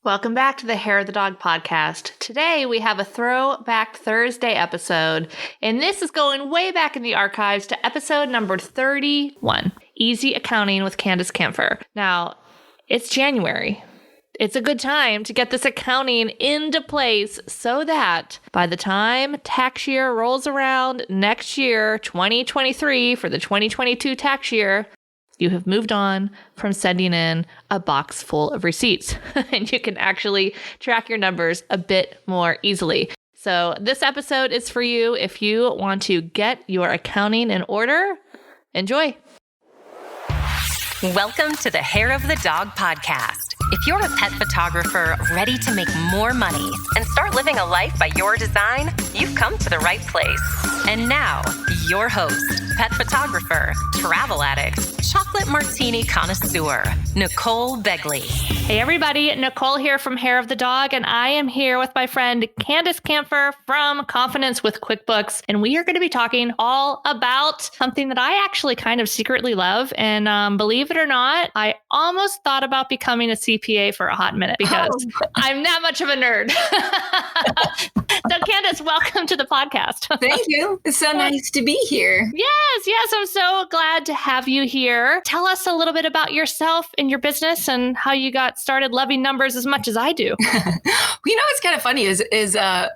Welcome back to the Hair of the Dog podcast. Today we have a Throwback Thursday episode, and this is going way back in the archives to episode number 31, Easy Accounting with Candus Kampfer. Now, it's January. It's a good time to get this accounting into place so that by the time tax year rolls around next year, 2023, for the 2022 tax year, you have moved on from sending in a box full of receipts and you can actually track your numbers a bit more easily. So this episode is for you if you want to get your accounting in order. Enjoy. Welcome to the Hair of the Dog podcast. If you're a pet photographer ready to make more money and start living a life by your design, you've come to the right place. And now, your host, pet photographer, travel addict, chocolate martini connoisseur, Nicole Begley. Hey everybody, Nicole here from Hair of the Dog, and I am here with my friend Candus Kampfer from Confidence with QuickBooks, and we are going to be talking all about something that I actually kind of secretly love, and believe it or not, I almost thought about becoming a CPA for a hot minute because I'm that much of a nerd. So Candus, welcome to the podcast. Thank you. It's so nice to be here. Yes, I'm so glad to have you here. Tell us a little bit about yourself and your business and how you got started loving numbers as much as I do. What's kind of funny is I'm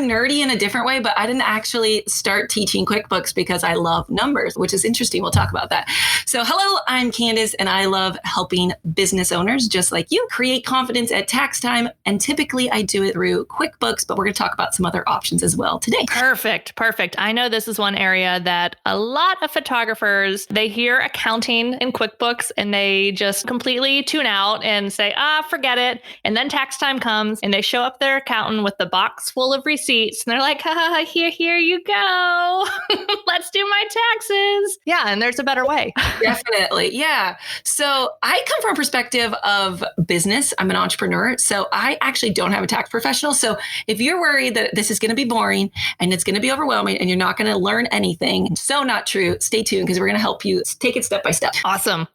nerdy in a different way, but I didn't actually start teaching QuickBooks because I love numbers, which is interesting. We'll talk about that. So hello, I'm Candus, and I love helping business owners just like you create confidence at tax time. And typically I do it through QuickBooks, but we're going to talk about some other options as well today. Perfect. I know this is one area that a lot of photographers, they hear accounting in QuickBooks and they just completely tune out and say, forget it. And then tax time comes and they show up their accountant with the box full of receipts and they're like, here you go. Let's do my taxes. Yeah. And there's a better way. Definitely. Yeah. So I come from a perspective of business. I'm an entrepreneur. So I actually don't have a tax professional. So if you're worried that this is going to be boring and it's going to be overwhelming and you're not going to learn anything, so not true. Stay tuned because we're going to help you take it step by step. Awesome.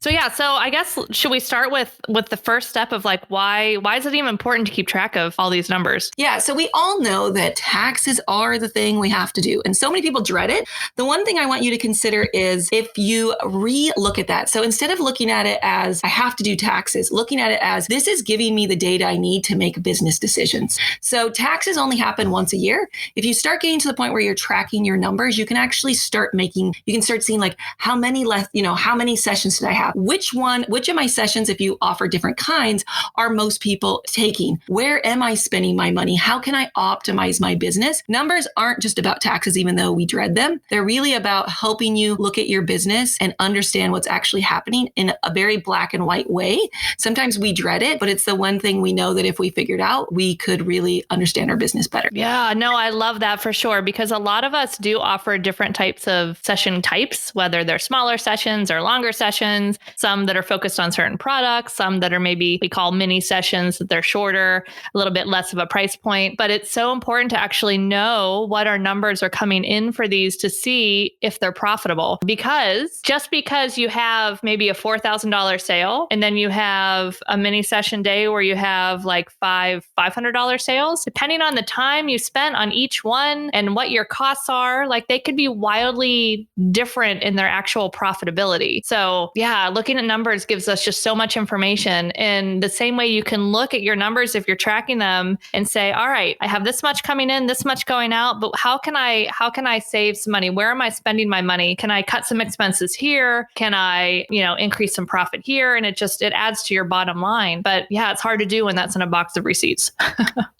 So I guess should we start with the first step of like why is it even important to keep track of all these numbers? Yeah. So we all know that taxes are the thing we have to do. And so many people dread it. The one thing I want you to consider is if you re-look at that. So instead of looking at it as I have to do taxes, looking at it as this is giving me the data I need to make business decisions. So taxes only happen once a year. If you start getting to the point where you're tracking your numbers, you can actually start seeing like how many sessions did I have? Which of my sessions, if you offer different kinds, are most people taking? Where am I spending my money? How can I optimize my business? Numbers aren't just about taxes, even though we dread them. They're really about helping you look at your business and understand what's actually happening in a very black and white way. Sometimes we dread it, but it's the one thing we know that if we figured out, we could really understand our business better. Yeah, no, I love that for sure, because a lot of us do offer different types of session types, whether they're smaller sessions or longer sessions, some that are focused on certain products, some that are maybe we call mini sessions, that they're shorter, a little bit less of a price point. But it's so important to actually know what our numbers are coming in for these to see if they're profitable. Because just because you have maybe a $4,000 sale and then you have a mini session day where you have like $500 sales, depending on the time you spent on each one and what your costs are, like they could be wildly different in their actual profitability. So yeah, looking at numbers gives us just so much information. In the same way you can look at your numbers if you're tracking them and say, all right, I have this much coming in, this much going out, but how can I save some money? Where am I spending my money? Can I cut some expenses here? Can I, increase some profit here? And it adds to your bottom line. But yeah, it's hard to do when that's in a box of receipts.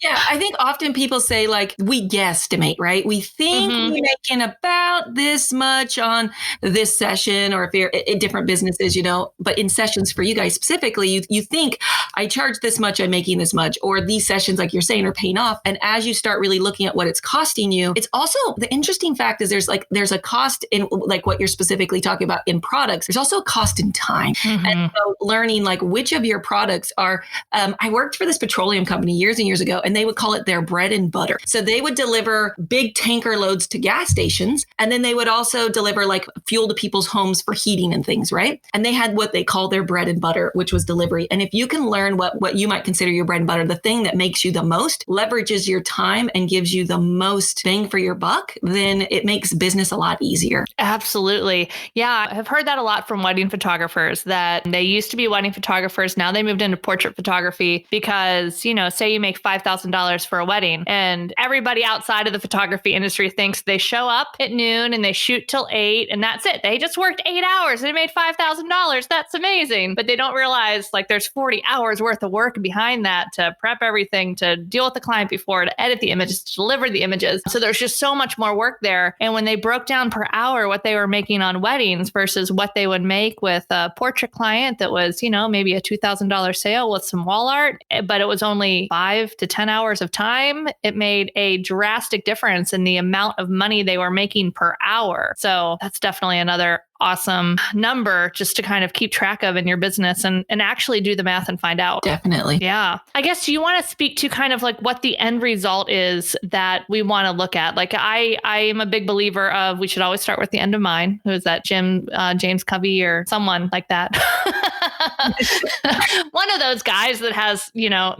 Yeah, I think often people say like, we guesstimate, right? We think we're making about this much on this session, or if you're in different businesses, but in sessions for you guys specifically, you think I charge this much, I'm making this much, or these sessions, like you're saying, are paying off. And as you start really looking at what it's costing you, it's also the interesting fact is there's a cost in like what you're specifically talking about in products. There's also a cost in time. And so learning like which of your products are, I worked for this petroleum company years and years ago, and they would call it their bread and butter. So they would deliver big tanker loads to gas stations. And then they would also deliver like fuel to people's homes for heating and things, right? And they had what they call their bread and butter, which was delivery. And if you can learn learn what you might consider your bread and butter, the thing that makes you the most, leverages your time and gives you the most bang for your buck, then it makes business a lot easier. Absolutely. Yeah. I've heard that a lot from wedding photographers, that they used to be wedding photographers. Now they moved into portrait photography because, say you make $5,000 for a wedding and everybody outside of the photography industry thinks they show up at noon and they shoot till 8 and that's it. They just worked 8 hours and they made $5,000. That's amazing. But they don't realize like there's 40 hours worth of work behind that to prep everything, to deal with the client before, to edit the images, to deliver the images. So there's just so much more work there. And when they broke down per hour what they were making on weddings versus what they would make with a portrait client that was, maybe a $2,000 sale with some wall art, but it was only 5 to 10 hours of time, it made a drastic difference in the amount of money they were making per hour. So that's definitely another awesome number just to kind of keep track of in your business and actually do the math and find out. Definitely. Yeah. I guess you want to speak to kind of like what the end result is that we want to look at. Like I am a big believer of we should always start with the end of mine. Who is that? James Covey or someone like that. One of those guys that has,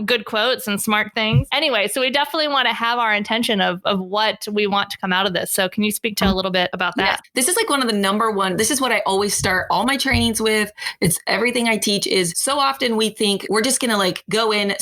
good quotes and smart things. Anyway, so we definitely want to have our intention of what we want to come out of this. So can you speak to a little bit about that? Yeah. This is like one of the number one, this is what I always start all my trainings with. It's everything I teach is so often we think we're just going to like go in,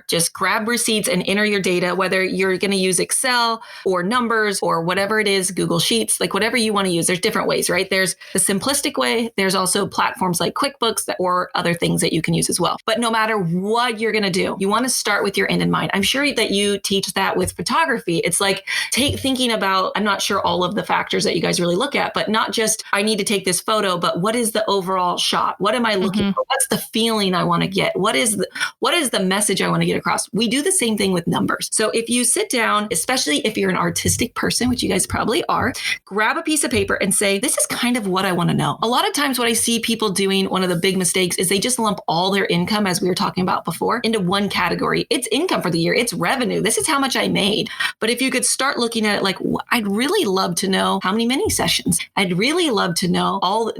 just grab receipts and enter your data, whether you're going to use Excel or numbers or whatever it is, Google Sheets, like whatever you want to use. There's different ways, right? There's the simplistic way. There's also platforms like QuickBooks or other things that you can use as well. But no matter what you're going to do, you want to start with your end in mind. I'm sure that you teach that with photography. It's like thinking about, I'm not sure all of the factors that you guys really look at, but not just I need to take this photo, but what is the overall shot? What am I looking for? What's the feeling I want to get? What is the message I want to get across? We do the same thing with numbers. So if you sit down, especially if you're an artistic person, which you guys probably are, grab a piece of paper and say, this is kind of what I want to know. A lot of times what I see people doing, one of the big mistakes is they just lump all their income, as we were talking about before, into one category. It's income for the year. It's revenue. This is how much I made. But if you could start looking at it like, I'd really love to know how many mini sessions. I'd really love to know all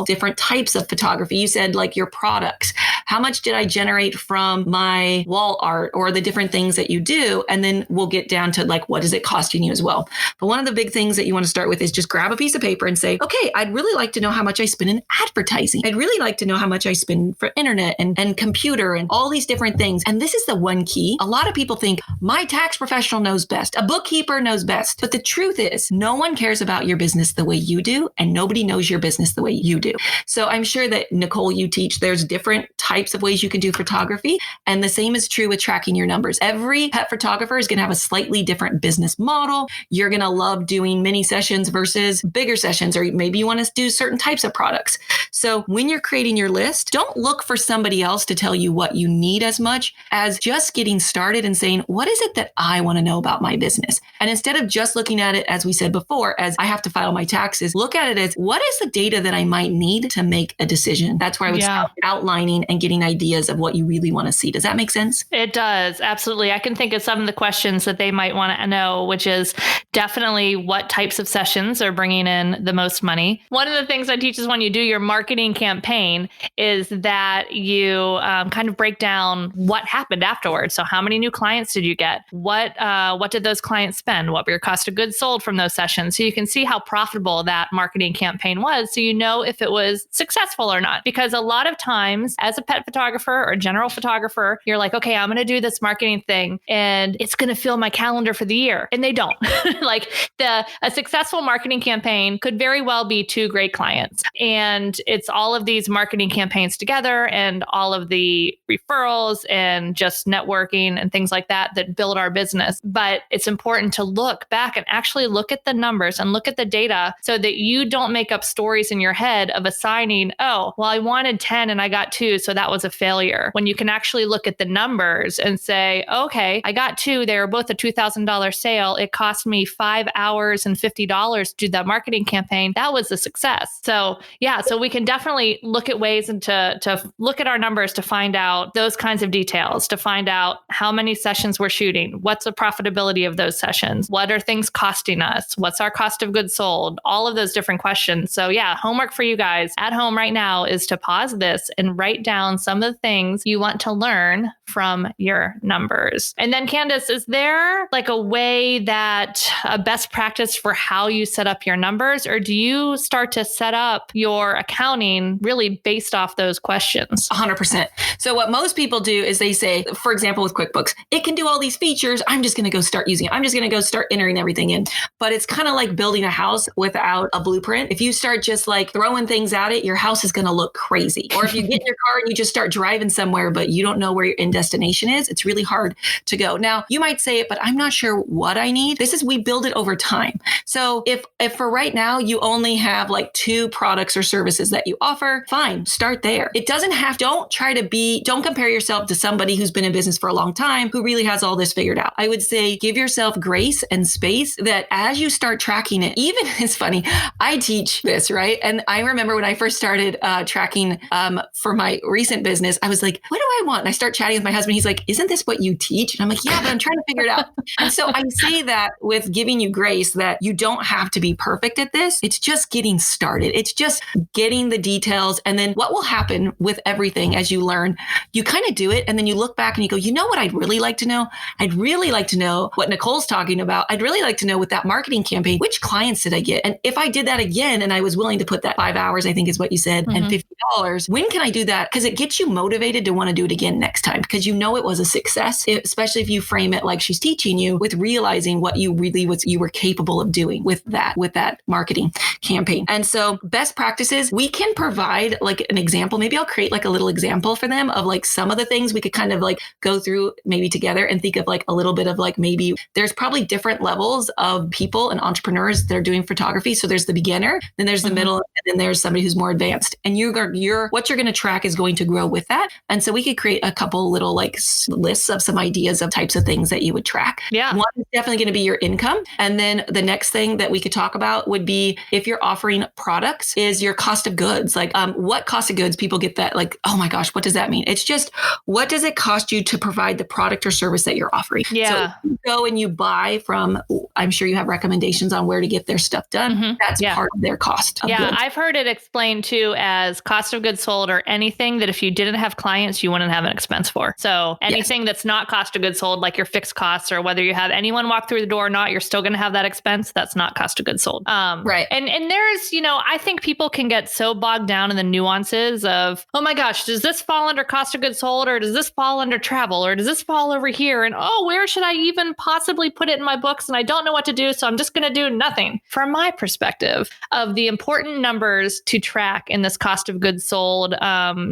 different types of photography. You said like your products. How much did I generate from my wall art or the different things that you do? And then we'll get down to like, what is it costing you as well? But one of the big things that you want to start with is just grab a piece of paper and say, okay, I'd really like to know how much I spend in advertising. I'd really like to know how much I spend for internet and computer and all these different things. And this is the one key. A lot of people think my tax professional knows best. A bookkeeper knows best. But the truth is no one cares about your business the way you do, and nobody knows your business the way you do. So I'm sure that Nicole, you teach there's different types of ways you can do photography. And the same is true with tracking your numbers. Every pet photographer is going to have a slightly different business model. You're going to love doing mini sessions versus bigger sessions, or maybe you want to do certain types of products. So when you're creating your list, don't look for somebody else to tell you what you need as much as just getting started and saying, what is it that I want to know about my business? And instead of just looking at it, as we said before, as I have to file my taxes, look at it as what is the data that I might need to make a decision? That's where I would start outlining and getting ideas of what you really want to see. Does that make sense? It does. Absolutely. I can think of some of the questions that they might want to know, which is definitely what types of sessions are bringing in the most money. One of the things I teach is when you do your marketing campaign is that you kind of break down what happened afterwards. So how many new clients did you get? What did those clients spend? What were your cost of goods sold from those sessions? So you can see how profitable that marketing campaign was. So you know if it was successful or not. Because a lot of times as a pet photographer or general photographer, you're like, okay, I'm going to do this marketing thing and it's going to fill my calendar for the year. And they don't. Like a successful marketing campaign could very well be 2 great clients. And it's all of these marketing campaigns together and all of the referrals and just networking and things like that build our business. But it's important to look back and actually look at the numbers and look at the data so that you don't make up stories in your head of assigning, oh, well, I wanted 10 and I got 2, so that was a failure. When you can actually look at the numbers and say, okay, I got 2. They were both a $2,000 sale. It cost me 5 hours and $50 to do that marketing campaign. That was a success. So yeah, so we can definitely look at ways and to look at our numbers to find out those kinds of details, to find out how many sessions we're shooting, what's the profitability of those sessions, what are things costing us, what's our cost of goods sold, all of those different questions. So yeah, homework for you guys at home right now is to pause this and write down some of the things you want to learn from your numbers. And then Candus, is there like a way that a best practice for how you set up your numbers, or do you start to set up your accounting really based off those questions? 100%. So what most people do is they say, for example, with QuickBooks, it can do all these features. I'm just going to go start using it. I'm just going to go start entering everything in. But it's kind of like building a house without a blueprint. If you start just like throwing things at it, your house is going to look crazy. Or if you get in your car and you just start driving somewhere, but you don't know where your end destination is, it's really hard to go. Now, you might say it, but I'm not sure what I need. We build it over time. So if for right now, you only have like 2 products or services that you offer, fine, start there. It doesn't have, don't compare yourself to somebody who's been in business for a long time who really has all this figured out. I would say give yourself grace and space that as you start tracking it, even it's funny, I teach this, right? And I remember when I first started tracking for my recent business, I was like, what do I want? And I start chatting with my husband. He's like, isn't this what you teach? And I'm like, yeah, but I'm trying to figure it out. And so I say that with giving you grace that you don't have to be perfect at this. It's just getting started. It's just getting the details. And then what will happen with everything as you learn, you kind of do it. And then you look back and you go, you know what I'd really like to know? I'd really like to know what Nicole's talking about. I'd really like to know with that marketing campaign, which clients did I get? And if I did that again, and I was willing to put that 5 hours, I think is what you said, and $50, when can I do that? Because it gets you motivated to want to do it again next time because you know it was a success, especially if you frame it like she's teaching you with realizing what you were capable of doing with that marketing campaign. And so best practices, we can provide like an example. Maybe I'll create like a little example for them of like some of the things we could kind of like go through maybe together and think of like a little bit of like, maybe there's probably different levels of people and entrepreneurs that are doing photography. So there's the beginner, then there's the middle, and then there's somebody who's more advanced. And what you're going to track is going to grow with that. And so we could create a couple little like lists of some ideas of types of things that you would track. Yeah. One is definitely going to be your income. And then the next thing that we could talk about would be if you're offering products is your cost of goods. Like what cost of goods people get that like, oh my gosh, what does that mean? It's just, what does it cost you to provide the product or service that you're offering? Yeah. So you go and you buy from, I'm sure you have recommendations on where to get their stuff done. That's part of their cost of goods. I've heard it explained too as cost of goods sold or anything that if you didn't have clients, you wouldn't have an expense for. So anything that's not cost of goods sold, like your fixed costs or whether you have anyone walk through the door or not, you're still going to have that expense. That's not cost of goods sold. Right. And there's, I think people can get so bogged down in the nuances of, oh my gosh, does this fall under cost of goods sold or does this fall under travel or does this fall over here? And where should I even possibly put it in my books? And I don't know what to do. So I'm just going to do nothing. From my perspective of the important numbers to track in this cost of goods sold,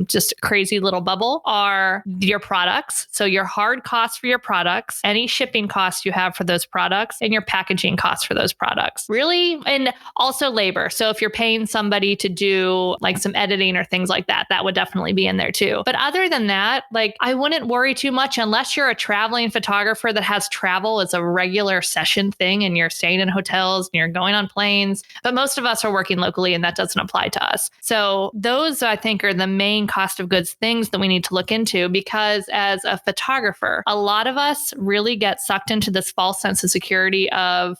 just crazy little bubble are your products. So your hard costs for your products, any shipping costs you have for those products, and your packaging costs for those products. Really, and also labor. So if you're paying somebody to do like some editing or things like that, that would definitely be in there too. But other than that, like I wouldn't worry too much unless you're a traveling photographer that has travel as a regular session thing and you're staying in hotels and you're going on planes. But most of us are working locally and that doesn't apply to us. So those I think are the main cost of goods things that we need to look into because as a photographer, a lot of us really get sucked into this false sense of security of,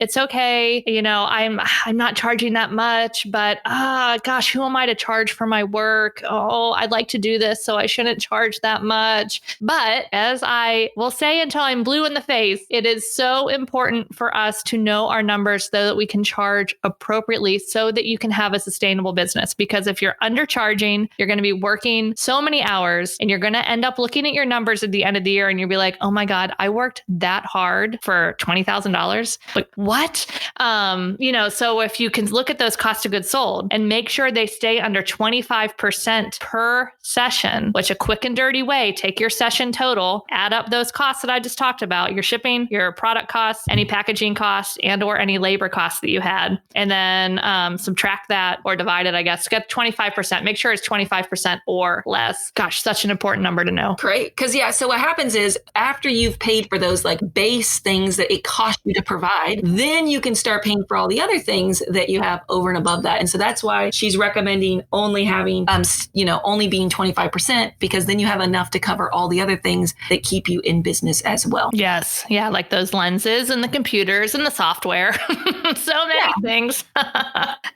it's okay. I'm not charging that much, but gosh, who am I to charge for my work? Oh, I'd like to do this, so I shouldn't charge that much. But as I will say until I'm blue in the face, it is so important for us to know our numbers so that we can charge appropriately so that you can have a sustainable business. Because if you're undercharging, you're going to be working so many hours and you're going to end up looking at your numbers at the end of the year and you'll be like, oh my God, I worked that hard for $20,000. Like what? So if you can look at those cost of goods sold and make sure they stay under 25% per session, which a quick and dirty way, take your session total, add up those costs that I just talked about, your shipping, your product costs, any packaging costs, and or any labor costs that you had, and then subtract that or divide it, I guess, get 25%. Make sure it's 25% or less. Gosh, such an important number to know. Great. Because so what happens is after you've paid for those like base things that it costs you to provide, then you can start paying for all the other things that you have over and above that. And so that's why she's recommending only having only being 25% because then you have enough to cover all the other things that keep you in business as well. Yes. Yeah. Like those lenses and the computers and the software. So many things.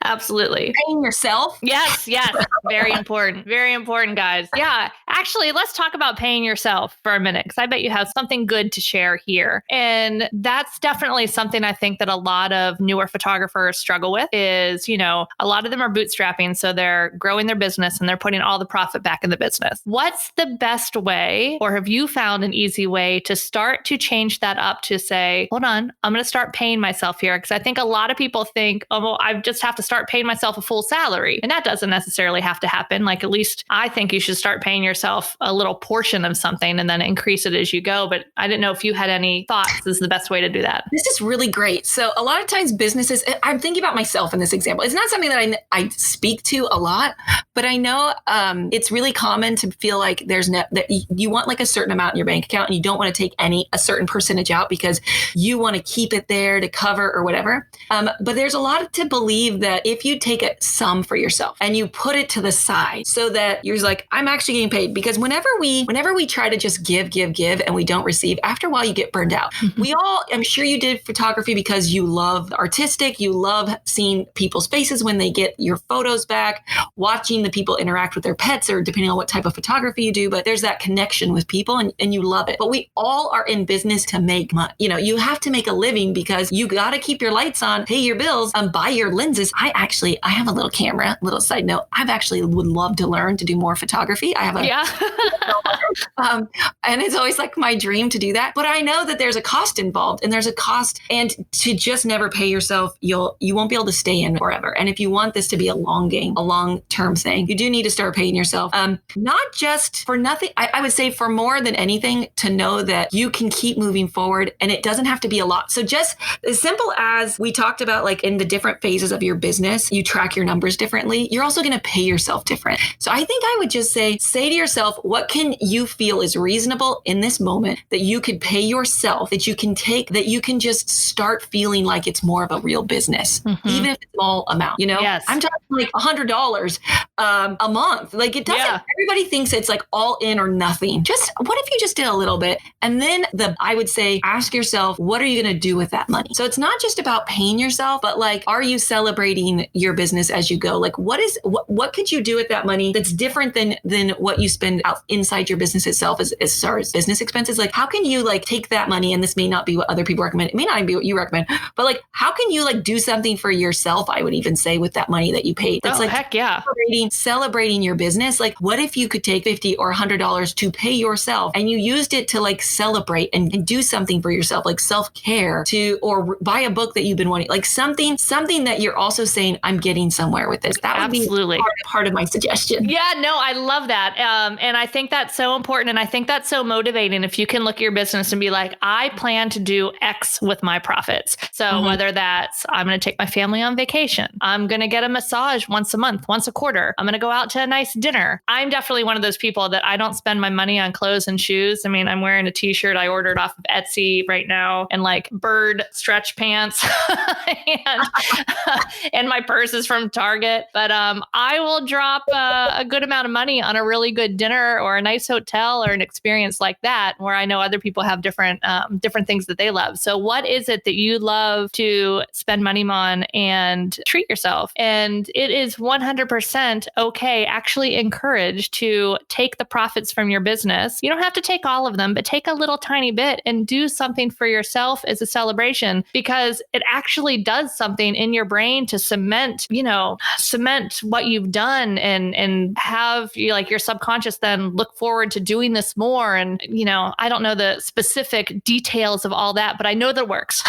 Absolutely. Paying yourself. Yes. Yes. Very important. Very important, guys. Yeah. Actually, let's talk about paying yourself for a minute, because I bet you have something good to share here. And that's definitely something I think that a lot of newer photographers struggle with is, a lot of them are bootstrapping. So they're growing their business and they're putting all the profit back in the business. What's the best way, or have you found an easy way to start to change that up to say, hold on, I'm going to start paying myself here? Because I think a lot of people think, oh, well, I just have to start paying myself a full salary. And that doesn't necessarily have to happen. Like, at least I think you should start paying yourself a little portion of something and then increase it as you go. But I didn't know if you had any thoughts. This is the best way to do that. This is really great. So a lot of times businesses, I'm thinking about myself in this example. It's not something that I speak to a lot, but I know it's really common to feel like that you want like a certain amount in your bank account and you don't want to take a certain percentage out because you want to keep it there to cover or whatever. But there's a lot to believe that if you take a sum for yourself and you put it to the side so that you're like, I'm actually getting paid, because whenever we try to just give and we don't receive, after a while you get burned out. I'm sure you did photography because you love artistic, you love seeing people's faces when they get your photos back, watching the people interact with their pets, or depending on what type of photography you do, but there's that connection with people and you love it. But we all are in business to make money. You have to make a living because you got to keep your lights on, pay your bills, buy your lenses. I have a little camera, little side note. I've actually would love to learn to do more photography. I have and it's always like my dream to do that. But I know that there's a cost involved, and there's a cost, and to just never pay yourself, you won't be able to stay in forever. And if you want this to be a long game, a long-term thing, you do need to start paying yourself. Not just for nothing. I would say for more than anything, to know that you can keep moving forward and it doesn't have to be a lot. So just as simple as we talked about, like in the different phases of your business, you track your numbers differently. You're also going to pay yourself different. So I think I would just say to yourself, what can you feel is reasonable in this moment that you could pay yourself, that you can take, that you can just start feeling like it's more of a real business, even if it's a small amount, Yes. I'm talking like $100 a month. Like it doesn't, everybody thinks it's like all in or nothing. Just what if you just did a little bit? And then I would say, ask yourself, what are you going to do with that money? So it's not just about paying yourself, but like, are you celebrating your business as you go? Like what could you do with that money that's different than what you spend out inside your business itself as far as business expenses? Like, how can you like take that money, and this may not be what other people recommend, it may not even be what you recommend, but like, how can you like do something for yourself? I would even say with that money that you paid. That's heck yeah. Celebrating your business. Like, what if you could take $50 or $100 to pay yourself and you used it to like celebrate and do something for yourself, like self-care, or buy a book that you've been wanting, like something that you're also saying, I'm getting somewhere with this. That would Absolutely. be part of my suggestion. Yeah, no, I love that. And I think that's so important. And I think that's so motivating if you can look at your business and be like, I plan to do X with my profits. So whether that's, I'm going to take my family on vacation, I'm going to get a massage once a month, once a quarter, I'm going to go out to a nice dinner. I'm definitely one of those people that I don't spend my money on clothes and shoes. I mean, I'm wearing a t-shirt I ordered off of Etsy right now, and like bird stretch pants and my purse is from Target. But I will drop a good amount of money on a really good dinner or a nice hotel or an experience like that, where I know other people have different things that they love. So what is it that you love to spend money on and treat yourself? And it is 100% okay, actually encouraged to take the profits from your business. You don't have to take all of them, but take a little tiny bit and do something for yourself as a celebration, because it actually does something in your brain to cement what you've done and have your subconscious then look forward to doing this more. And, I don't know the specific details of all that, but I know that it works.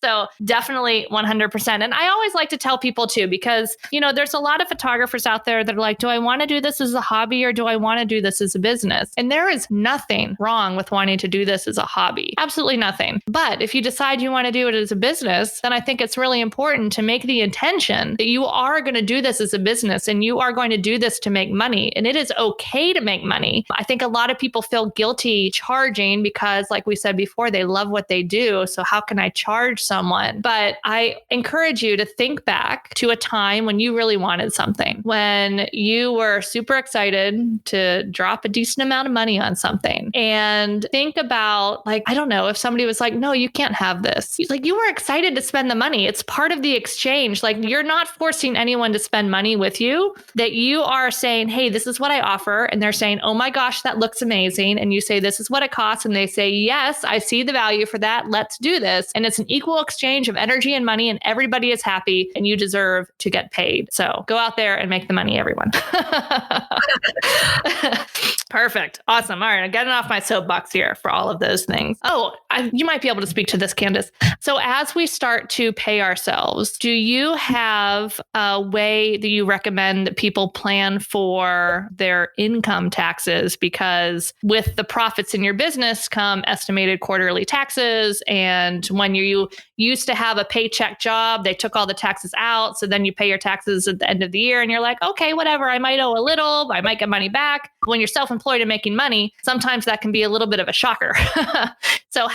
So definitely 100%. And I always like to tell people too, because, there's a lot of photographers out there that are like, do I want to do this as a hobby or do I want to do this as a business? And there is nothing wrong with wanting to do this as a hobby. Absolutely nothing. But if you decide you want to do it as a business, then I think it's really important to make the intention that you are going to do this as a business and you are going to do this to make money. And it is okay to make money. I think a lot of people feel guilty charging because, like we said before, they love what they do. So how can I charge someone? But I encourage you to think back to a time when you really wanted something, when you were super excited to drop a decent amount of money on something. And think about, like, I don't know, if somebody was like, no, you can't have this. Like, you were excited to spend the money. It's part of the exchange. Like, you're not forcing anyone to spend money with you, that you are saying, hey, this is what I offer. And they're saying, oh my gosh, that looks amazing. And you say, this is what it costs. And they say, yes, I see the value for that. Let's do this. And it's an equal exchange of energy and money, and everybody is happy, and you deserve to get paid. So go out there and make the money, everyone. Perfect. Awesome. All right. I'm getting off my soapbox here for all of those things. Oh, you might be able to speak to this, Candus. So as we start to pay ourselves, do you have a way that you recommend that people plan for their income taxes? Because with the profits in your business come estimated quarterly taxes. And when you used to have a paycheck job, they took all the taxes out. So then you pay your taxes at the end of the year and you're like, okay, whatever, I might owe a little, I might get money back. When you're self-employed and making money, sometimes that can be a little bit of a shocker. So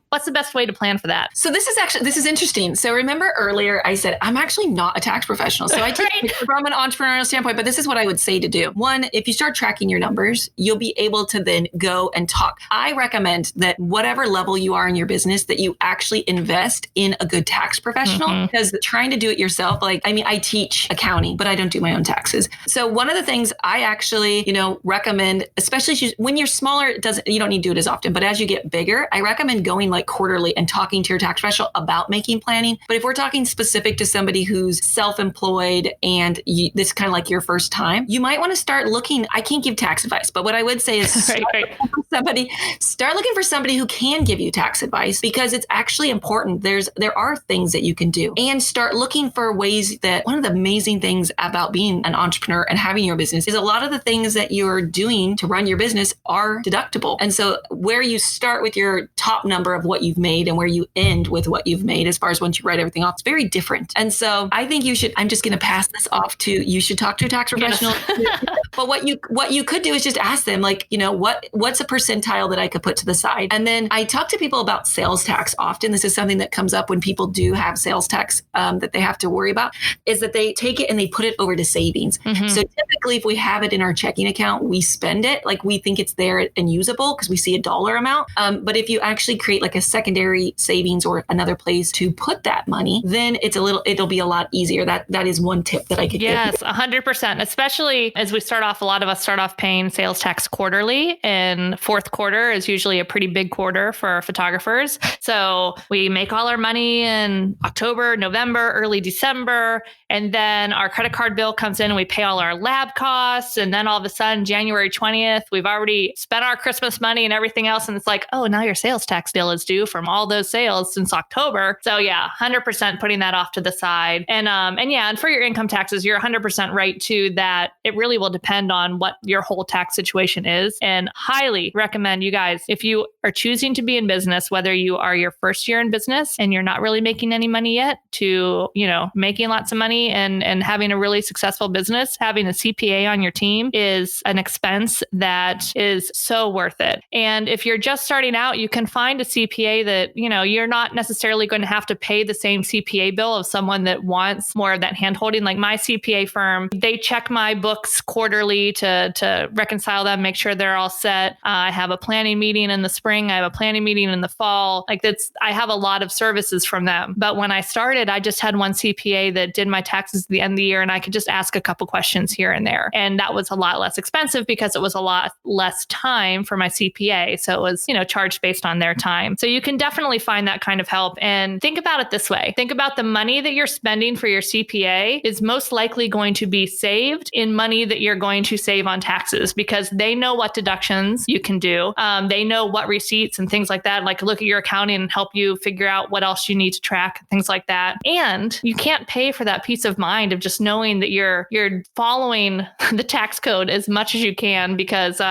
what's the best way to plan for that? So this is interesting. So remember earlier I said, I'm actually not a tax professional. So I take it from an entrepreneurial standpoint, but this is what I would say to do. One, if you start tracking your numbers, you'll be able to then go and talk. I recommend that whatever level you are in your business, that you actually invest in a good tax professional, because trying to do it yourself, I teach accounting, but I don't do my own taxes. So one of the things I actually, recommend, especially when you're smaller, you don't need to do it as often, but as you get bigger, I recommend going like quarterly and talking to your tax professional about making planning. But if we're talking specific to somebody who's self-employed and this is kind of like your first time, you might want to start looking. I can't give tax advice, but what I would say is start looking for somebody who can give you tax advice, because it's actually important. There are things that you can do, and start looking for ways that one of the amazing things about being an entrepreneur and having your business is a lot of the things that you're doing to run your business are deductible. And so where you start with your top number of what you've made and where you end with what you've made, as far as once you write everything off, it's very different. And so I think I'm just going to pass this off to, you should talk to a tax professional. Yes. But what you could do is just ask them, what's a percentile that I could put to the side? And then I talk to people about sales tax often. This is something that comes up when people do have sales tax that they have to worry about, is that they take it and they put it over to savings. So typically if we have it in our checking account, we spend it like we think it's there and usable because we see a dollar amount. But if you actually create like a secondary savings or another place to put that money, then it'll be a lot easier. That is one tip that I could give. Yes, 100%. Especially as we start off, a lot of us start off paying sales tax quarterly, and fourth quarter is usually a pretty big quarter for photographers. So we make all our money in October, November, early December, and then our credit card bill comes in and we pay all our lab costs. And then all of a sudden, January 20th, we've already spent our Christmas money and everything else. And it's like, oh, now your sales tax bill is due from all those sales since October. So yeah, 100% putting that off to the side. And for your income taxes, you're 100% right too, that it really will depend on what your whole tax situation is. And highly recommend you guys, if you are choosing to be in business, whether you are your first year in business and you're not really making any money yet, to, making lots of money and having a really successful business, having a CPA on your team is an expense that is so worth it. And if you're just starting out, you can find a CPA that, you're not necessarily going to have to pay the same CPA bill of someone that wants more of that hand-holding. Like my CPA firm, they check my books quarterly to reconcile them, make sure they're all set. I have a planning meeting in the spring. I have a planning meeting in the fall. I have a lot of services from them. But when I started, I just had one CPA that did my taxes at the end of the year, and I could just ask a couple questions here and there. And that was a lot less expensive because it was a lot less time for my CPA. So it was, charged based on their time. So you can definitely find that kind of help. And think about it this way. Think about the money that you're spending for your CPA is most likely going to be saved in money that you're going to save on taxes, because they know what deductions you can do. They know what receipts and things like that, like look at your accounting and help you figure out what else you need to track, things like that. And you can't pay for that peace of mind of just knowing that you're following the tax code as much as you can, because,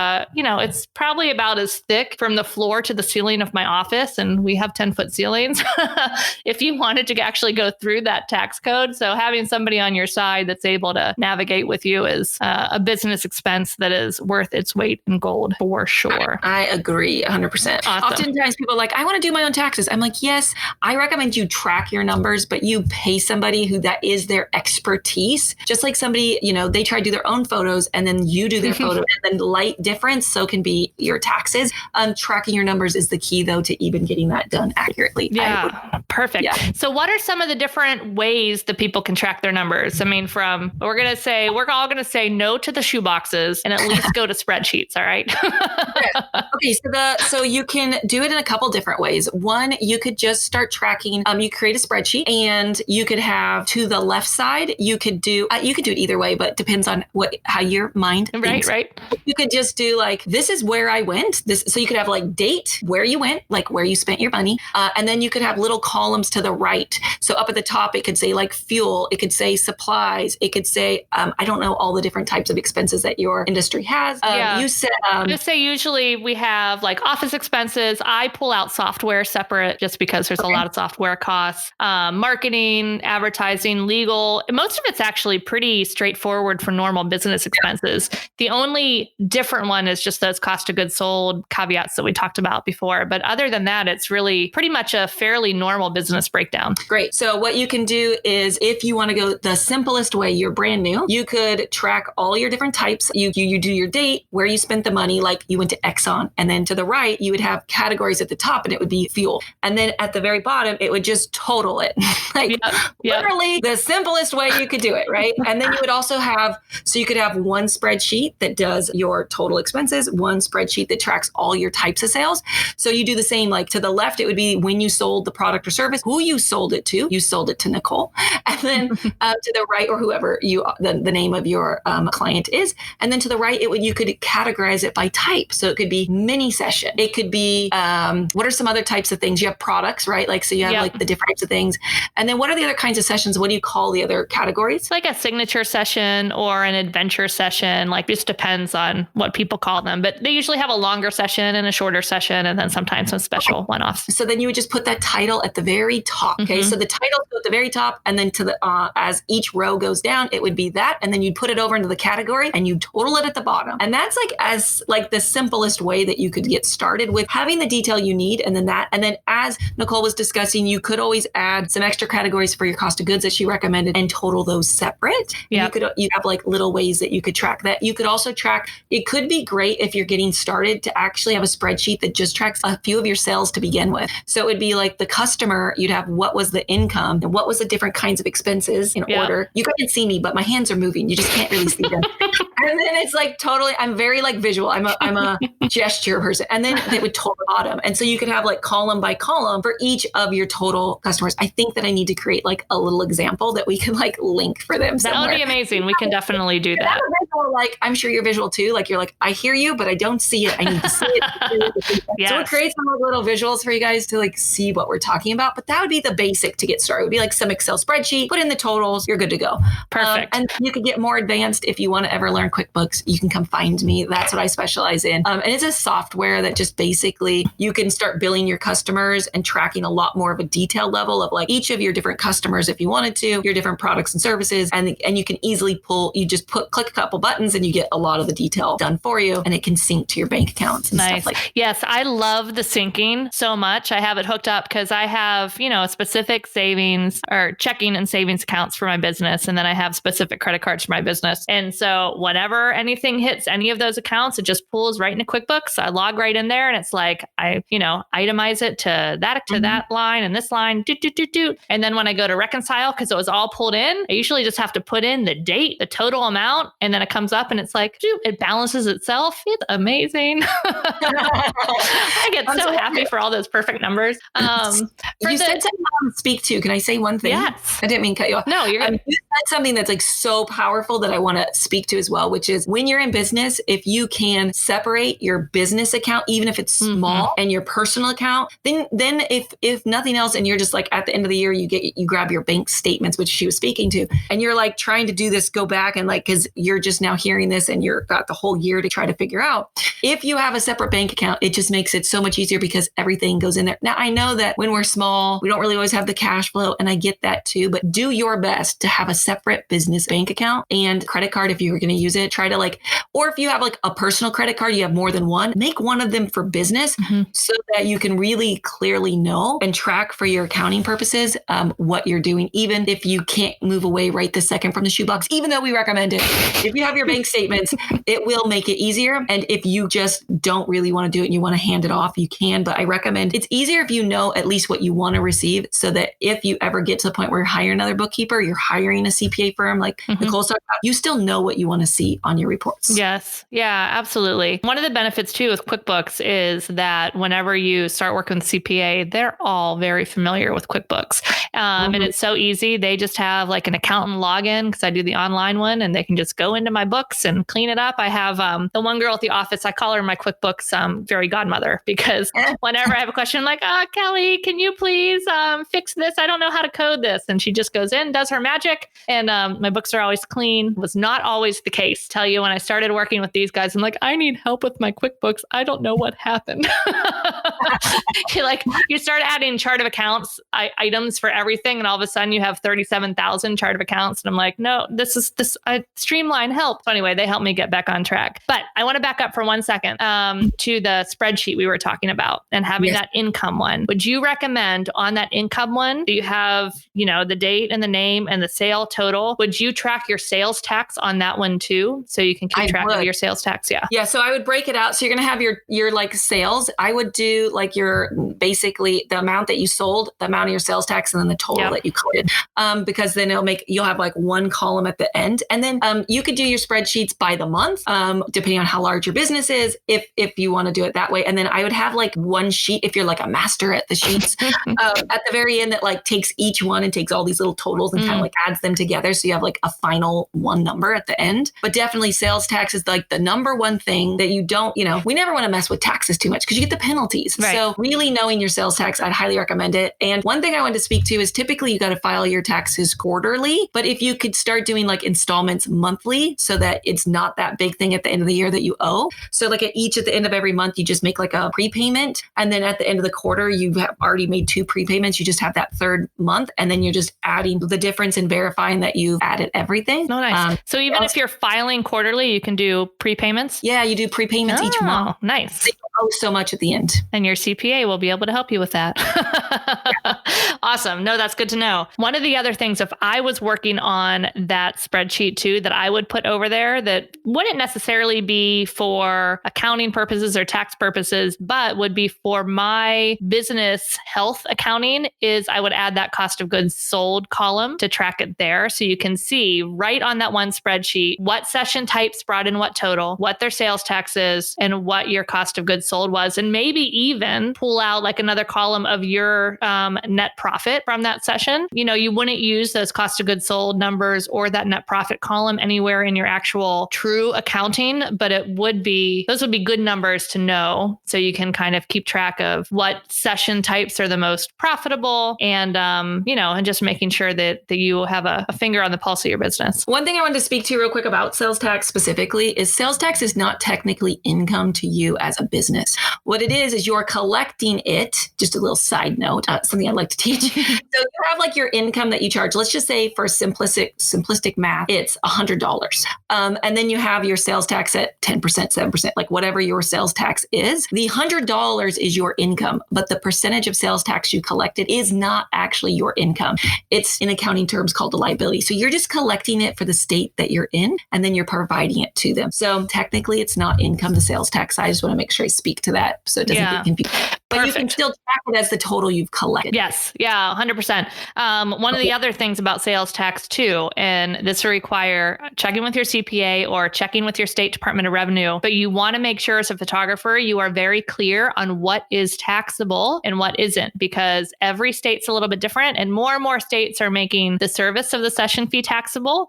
it's probably about as thick from the floor to the ceiling of my office. And we have 10-foot ceilings if you wanted to actually go through that tax code. So having somebody on your side that's able to navigate with you is a business expense that is worth its weight in gold for sure. I agree 100%. Awesome. Oftentimes people are like, I want to do my own taxes. I'm like, yes, I recommend you track your numbers, but you pay somebody who that is their expertise. Just like somebody, they try to do their own photos and then you do their photo and then light difference. So can be your taxes. Tracking your numbers is the key though, to even getting that done accurately. Yeah. Perfect. Yeah. So what are some of the different ways that people can track their numbers? I mean, we're all going to say no to the shoeboxes and at least go to spreadsheets. All right. Okay. So you can do it in a couple different ways. One, you could just start tracking. You create a spreadsheet and you could have to the left side, you could do it either way, but it depends on how your mind thinks. Right. You could just do like, this is where I went. So you could have like date, where you went, like where you spent your money. And then you could have little columns to the right. So up at the top, it could say like fuel. It could say supplies. It could say, I don't know all the different types of expenses that your industry has. You said, just say usually we have like office expenses. I pull out software separate just because there's a lot of software costs, marketing, advertising, legal. Most of it's actually pretty straightforward for normal business expenses. The only different one is just those cost of goods sold caveats that we talked about before. But other than that, it's really pretty much a fairly normal business breakdown. Great. So what you can do is if you want to go the simplest way, you're brand new, you could track all your different types. You do your date, where you spent the money, like you went to Exxon. And then to the right, you would have categories at the top and it would be fuel. And then at the very bottom, it would just total it. Literally the simplest way you could do it, right? And then you would also you could have one spreadsheet that does your total expenses, one spreadsheet that tracks all your types of sales. So you do the same, like to the left, it would be when you sold the product or service, who you sold it to. You sold it to Nicole. And then to the right, or whoever the name of your client is. And then to the right, you could categorize it by type. So it could be mini session. It could be, what are some other types of things? You have products, right? Like, so you have like the different types of things. And then what are the other kinds of sessions? What do you call the other categories? It's like a signature session or an adventure session, like just depends on what people call them. But they usually have a longer session and a shorter session, and then sometimes some special one-offs. So then you would just put that title at the very top. Okay. So the title goes at the very top, and then to the, as each row goes down, it would be that. And then you'd put it over into the category and you total it at the bottom. And that's like the simplest way that you could get started with having the detail you need. And then as Nicole was discussing, you could always add some extra categories for your cost of goods that she recommended and total those separate. Yeah. You have like little ways that you could track that. You could also track, it could be great if you're getting started to actually have a spreadsheet that just tracks a few of your sales to begin with. So it would be like the customer, you'd have what was the income and what was the different kinds of expenses in order. You can't see me, but my hands are moving. You just can't really see them. And then it's like totally, I'm very like visual. I'm a gesture person. And then they would total bottom. And so you could have like column by column for each of your total customers. I think that I need to create like a little example that we can like link for them somewhere. That would be amazing. We can definitely do that. Like, I'm sure you're visual too. Like you're like, I hear you, but I don't see it. I need to see it. Yes. So we'll create some little visuals for you guys to like see what we're talking about. But that would be the basic to get started. It would be like some Excel spreadsheet, put in the totals, you're good to go. Perfect. And you could get more advanced if you want to ever learn QuickBooks. You can come find me. That's what I specialize in. And it's a software that just basically you can start billing your customers and tracking a lot more of a detailed level of like each of your different customers if you wanted to, your different products and services. And you can easily click a couple buttons and you get a lot of the detail done for you, and it can sync to your bank accounts and stuff like that. Yes, I love the syncing so much. I have it hooked up because I have, specific savings or checking and savings accounts for my business. And then I have specific credit cards for my business. And so whenever anything hits any of those accounts, it just pulls right into QuickBooks. I log right in there and it's like, I itemize it to that line and this line, And then when I go to reconcile, because it was all pulled in, I usually just have to put in the date, the total amount, and then it comes up and it's like, it balances itself. It's amazing. I get so happy for all those perfect numbers. You said something I want to speak to. Can I say one thing? Yes. I didn't mean to cut you off. No, you're good. You said something that's like so powerful that I want to speak to as well, which is when you're in business, if you can separate your business account, even if it's small, and your personal account, then if nothing else, and you're just like at the end of the year, you grab your bank statements, which she was speaking to, and you're like trying to do this, go back and like, because you're just now hearing this and you're got the whole year to try to figure out. If you have a separate bank account, it just makes it so much easier because everything goes in there. Now, I know that when we're small, small. We don't really always have the cash flow. And I get that too, but do your best to have a separate business bank account and credit card if you were going to use it. Try to or if you have like a personal credit card, you have more than one, make one of them for business so that you can really clearly know and track for your accounting purposes what you're doing, even if you can't move away right this second from the shoebox, even though we recommend it. If you have your bank statements, it will make it easier. And if you just don't really want to do it and you want to hand it off, you can. But I recommend it's easier if you know at least what you want to receive so that if you ever get to the point where you're hiring another bookkeeper, you're hiring a CPA firm like Nicole talked about, you still know what you want to see on your reports. Yes. Yeah, absolutely. One of the benefits too with QuickBooks is that whenever you start working with CPA, they're all very familiar with QuickBooks. And it's so easy. They just have like an accountant login because I do the online one and they can just go into my books and clean it up. I have the one girl at the office, I call her my QuickBooks fairy godmother because whenever I have a question, I'm like, Kelly, can you please fix this? I don't know how to code this. And she just goes in, does her magic. And my books are always clean. It was not always the case. Tell you when I started working with these guys, I'm like, I need help with my QuickBooks. I don't know what happened. You start adding chart of accounts items for everything. And all of a sudden you have 37,000 chart of accounts. And I'm like, no, streamline help. So anyway, they helped me get back on track. But I want to back up for 1 second to the spreadsheet we were talking about and having that income one. Would you recommend on that income one, do you have, the date and the name and the sale total? Would you track your sales tax on that one too? So you can keep track of your sales tax? Yeah. Yeah. So I would break it out. So you're going to have your like sales. I would do like your basically the amount that you sold, the amount of your sales tax, and then the total that you collected. Because then you'll have like one column at the end. And then you could do your spreadsheets by the month, depending on how large your business is, if you want to do it that way. And then I would have like one sheet, if you're like a master at the sheets, at the very end that like takes each one and takes all these little totals and kind of like adds them together. So you have like a final one number at the end. But definitely sales tax is like the number one thing that you don't, we never want to mess with taxes too much because you get the penalties. Right. So really knowing your sales tax, I'd highly recommend it. And one thing I wanted to speak to is typically you got to file your taxes quarterly, but if you could start doing like installments monthly so that it's not that big thing at the end of the year that you owe. So like at the end of every month, you just make like a prepayment. And then at the end of the quarter, you have already made 2 prepayments. You just have that third month. And then you're just adding the difference and verifying that you've added everything. Oh, nice. So even if you're filing quarterly, you can do prepayments? Yeah, you do prepayments each month. Nice. They owe so much at the end. And your CPA will be able to help you with that. Awesome. No, that's good to know. One of the other things, if I was working on that spreadsheet too, that I would put over there that wouldn't necessarily be for accounting purposes or tax purposes, but would be for my business health accounting is I would add that cost of goods sold column to track it there. So you can see right on that one spreadsheet, what session types brought in what total, what their sales tax is, and what your cost of goods sold was. And maybe even pull out like another column of your net profit from that session. You wouldn't use those cost of goods sold numbers or that net profit column anywhere in your actual true accounting, but those would be good numbers to know. So you can kind of keep track of what session types are the most profitable and, and just making sure that you have a finger on the pulse of your business. One thing I wanted to speak to real quick about sales tax specifically is sales tax is not technically income to you as a business. What it is you're collecting it. Just a little side note, something I'd like to teach. So you have like your income that you charge. Let's just say for simplistic math, it's $100. And then you have your sales tax at 10%, 7%, like whatever your sales tax is. The $100 is your income, but the percentage of sales tax you collected is not actually your income. It's in accounting terms called a liability. So you're just collecting it for the state that you're in, and then you're providing it to them. So technically it's not income, the sales tax. I just want to make sure I speak to that so it doesn't get confused. But Perfect. You can still track it as the total you've collected. Yes. Yeah, 100%. One of the other things about sales tax too, and this will require checking with your CPA or checking with your state Department of Revenue, but you want to make sure as a photographer, you are very clear on what is taxable and what isn't, because every state's a little bit different and more states are making the service of the session fee taxable,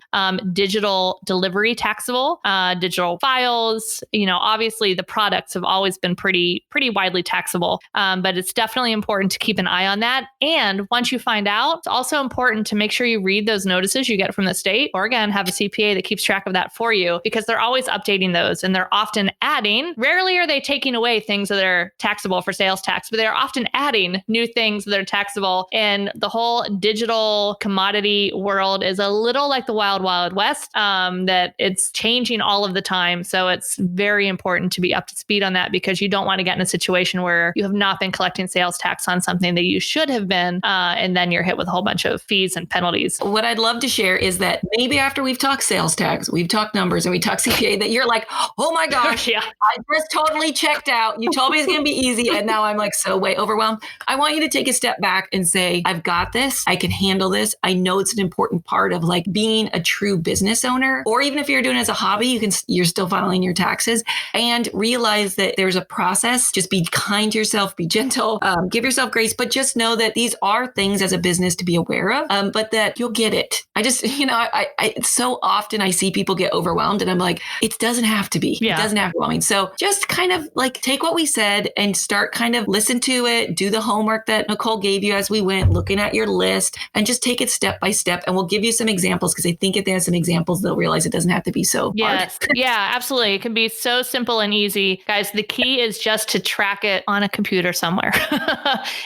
digital delivery taxable, digital files, obviously the products have always been pretty widely taxable. But it's definitely important to keep an eye on that. And And once you find out, it's also important to make sure you read those notices you get from the state, or again, have a CPA that keeps track of that for you, because they're always updating those and they're often adding. Rarely are they taking away things that are taxable for sales tax, but they're often adding new things that are taxable. And the whole digital commodity world is a little like the wild, wild west, that it's changing all of the time. So it's very important to be up to speed on that, because you don't want to get in a situation where you have not been collecting sales tax on something that you should have been, and then you're hit with a whole bunch of fees and penalties. What I'd love to share is that maybe after we've talked sales tax, we've talked numbers, and we talked CPA, that you're like, oh my gosh, Yeah. I just totally checked out. You told me it's going to be easy, and now I'm like so way overwhelmed. I want you to take a step back and say, I've got this. I can handle this. I know it's an important part of like being a true business owner, or even if you're doing it as a hobby, you're still filing your taxes, and realize that there's a process. Just be kind to yourself, be gentle, give yourself grace, but just know that these are things as a business to be aware of, but that you'll get it. I just, I so often I see people get overwhelmed, and I'm like, it doesn't have to be. Yeah. It doesn't have to be. So just kind of like take what we said and start kind of listen to it, do the homework that Nicole gave you as we went, looking at your list, and just take it step by step. And we'll give you some examples, because I think if they have some examples, they'll realize it doesn't have to be so hard. Yeah, absolutely. It can be so simple and easy. Guys, the key is just to track it on a computer somewhere.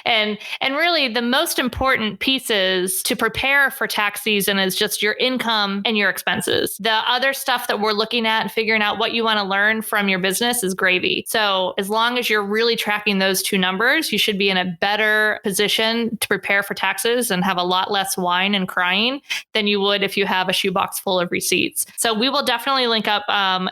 and really the most important pieces to prepare for tax season is just your income and your expenses. The other stuff that we're looking at and figuring out what you want to learn from your business is gravy. So as long as you're really tracking those two numbers, you should be in a better position to prepare for taxes and have a lot less whine and crying than you would if you have a shoebox full of receipts. So we will definitely link up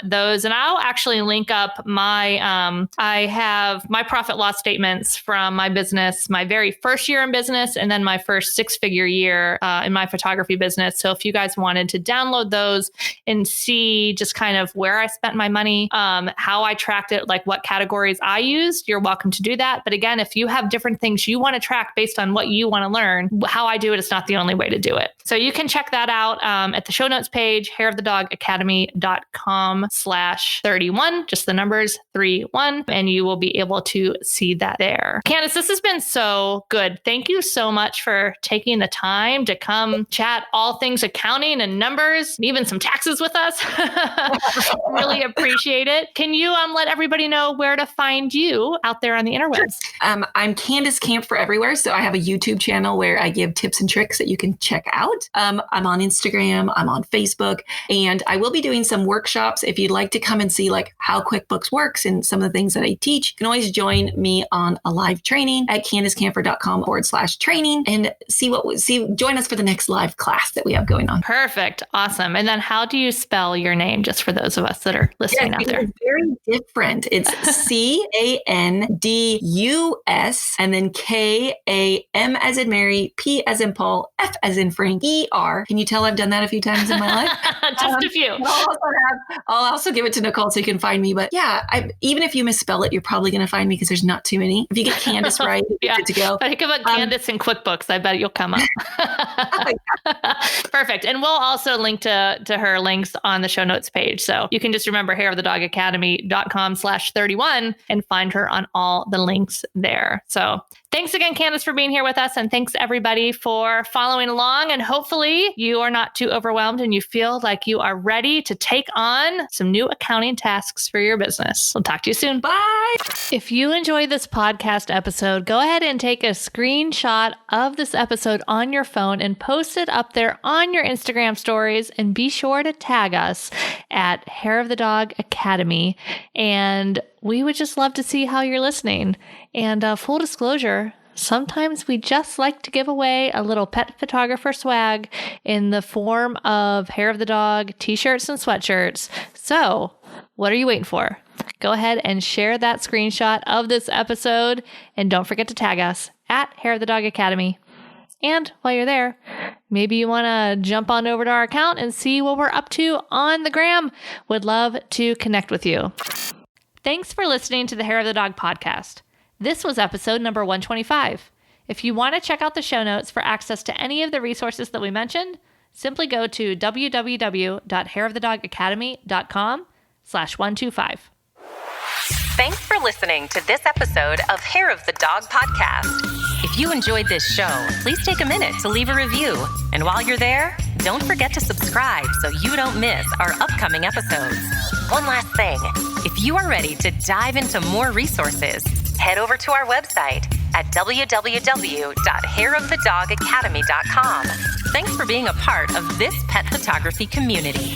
those. And I'll actually link up I have my profit loss statements from my business, my very first year in business, and then my first 6-figure year in my photography business. So if you guys wanted to download those and see just kind of where I spent my money, how I tracked it, like what categories I used, you're welcome to do that. But again, if you have different things you want to track based on what you want to learn, how I do it is not the only way to do it. So you can check that out at the show notes page, hairofthedogacademy.com/31, just the numbers 31, and you will be able to see that there. Candus, this has been so good. Thank you so much for taking the time to come chat all things accounting and numbers, and even some taxes with us. Really appreciate it. Can you let everybody know where to find you out there on the interwebs? I'm Candus Kampfer everywhere. So I have a YouTube channel where I give tips and tricks that you can check out. I'm on Instagram, I'm on Facebook, and I will be doing some workshops. If you'd like to come and see like how QuickBooks works and some of the things that I teach, you can always join me on a live training at canduskampfer.com/training and join us for the next live class that we have going on. Perfect. Awesome. And then how do you spell your name, just for those of us that are listening out there? It's very different. It's CANDUS and then KAM as in Mary, P as in Paul, F as in Frank, ER. Can you tell I've done that a few times in my life? Just a few. I'll also give it to Nicole so you can find me. But yeah, even if you misspell it, you're probably going to find me because there's not too many. If you get Candus right, you're good to go. Think about Candus in QuickBooks. I bet you'll come up. Perfect. And we'll also link to her links on the show notes page. So you can just remember hairofthedogacademy.com/31 and find her on all the links there. So thanks again, Candus, for being here with us. And thanks everybody for following along. And hopefully you are not too overwhelmed and you feel like you are ready to take on some new accounting tasks for your business. We'll talk to you soon. Bye. If you enjoyed this podcast episode, go ahead and take a screenshot of this episode on your phone and post it up there on your Instagram stories, and be sure to tag us at Hair of the Dog Academy. And we would just love to see how you're listening. And full disclosure, sometimes we just like to give away a little pet photographer swag in the form of Hair of the Dog t-shirts and sweatshirts. So what are you waiting for? Go ahead and share that screenshot of this episode, and don't forget to tag us at Hair of the Dog Academy. And while you're there, maybe you want to jump on over to our account and see what we're up to on the gram. Would love to connect with you. Thanks for listening to the Hair of the Dog podcast. This was episode number 125. If you want to check out the show notes for access to any of the resources that we mentioned, simply go to www.hairofthedogacademy.com/125. Thanks for listening to this episode of Hair of the Dog podcast. If you enjoyed this show, please take a minute to leave a review. And while you're there, don't forget to subscribe so you don't miss our upcoming episodes. One last thing, if you are ready to dive into more resources, head over to our website at www.hairofthedogacademy.com. Thanks for being a part of this pet photography community.